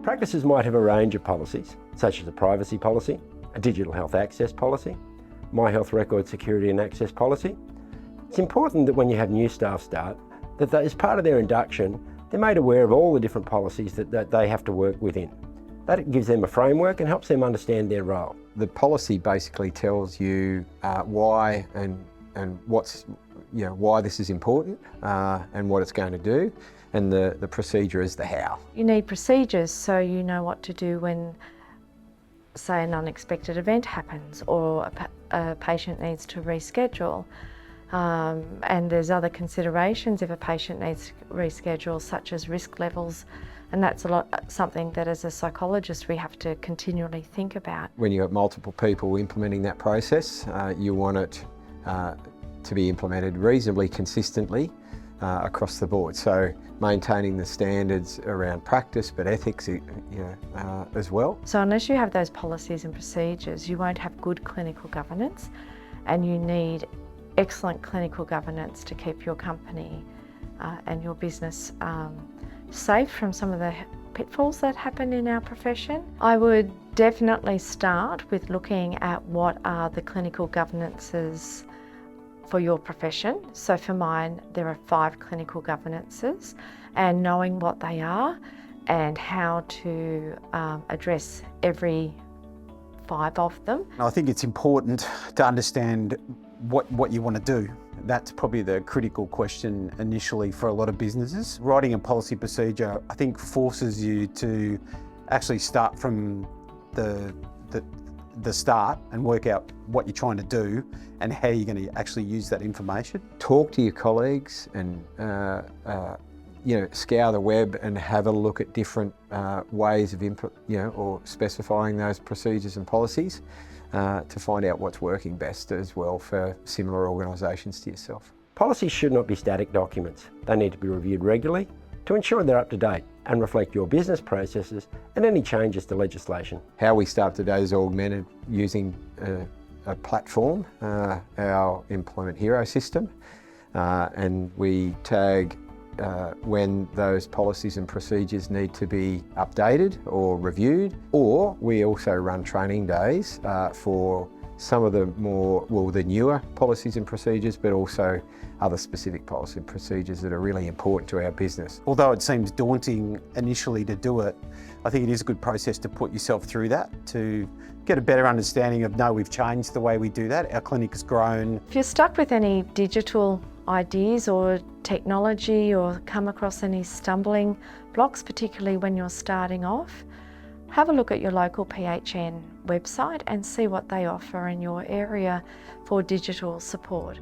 Practices might have a range of policies, such as a privacy policy, a digital health access policy, My Health Record security and access policy. It's important that when you have new staff start, that as part of their induction, they're made aware of all the different policies that they have to work within. That gives them a framework and helps them understand their role. The policy basically tells you why and what's, why this is important and what it's going to do, and the procedure is the how. You need procedures so you know what to do when, say, an unexpected event happens or a patient needs to reschedule. And there's other considerations if a patient needs to reschedule, such as risk levels, and that's something that as a psychologist we have to continually think about. When you have multiple people implementing that process, you want it to be implemented reasonably consistently across the board. So maintaining the standards around practice, but ethics, as well. So unless you have those policies and procedures, you won't have good clinical governance, and you need excellent clinical governance to keep your company and your business safe from some of the pitfalls that happen in our profession. I would definitely start with looking at what are the clinical governances for your profession. So for mine, there are 5 clinical governances, and knowing what they are and how to address every 5 of them. I think it's important to understand what you want to do. That's probably the critical question initially for a lot of businesses. Writing a policy procedure, I think, forces you to actually start from the start and work out what you're trying to do and how you're going to actually use that information. Talk to your colleagues and scour the web and have a look at different ways of or specifying those procedures and policies to find out what's working best as well for similar organisations to yourself. Policies should not be static documents. They need to be reviewed regularly to ensure they're up to date and reflect your business processes and any changes to legislation. How we start today is augmented using a platform, our Employment Hero system, and we tag when those policies and procedures need to be updated or reviewed, or we also run training days for some of the the newer policies and procedures, but also other specific policy and procedures that are really important to our business. Although it seems daunting initially to do it, I think it is a good process to put yourself through that, to get a better understanding of, no, we've changed the way we do that, our clinic has grown. If you're stuck with any digital ideas or technology or come across any stumbling blocks, particularly when you're starting off, have a look at your local PHN website and see what they offer in your area for digital support.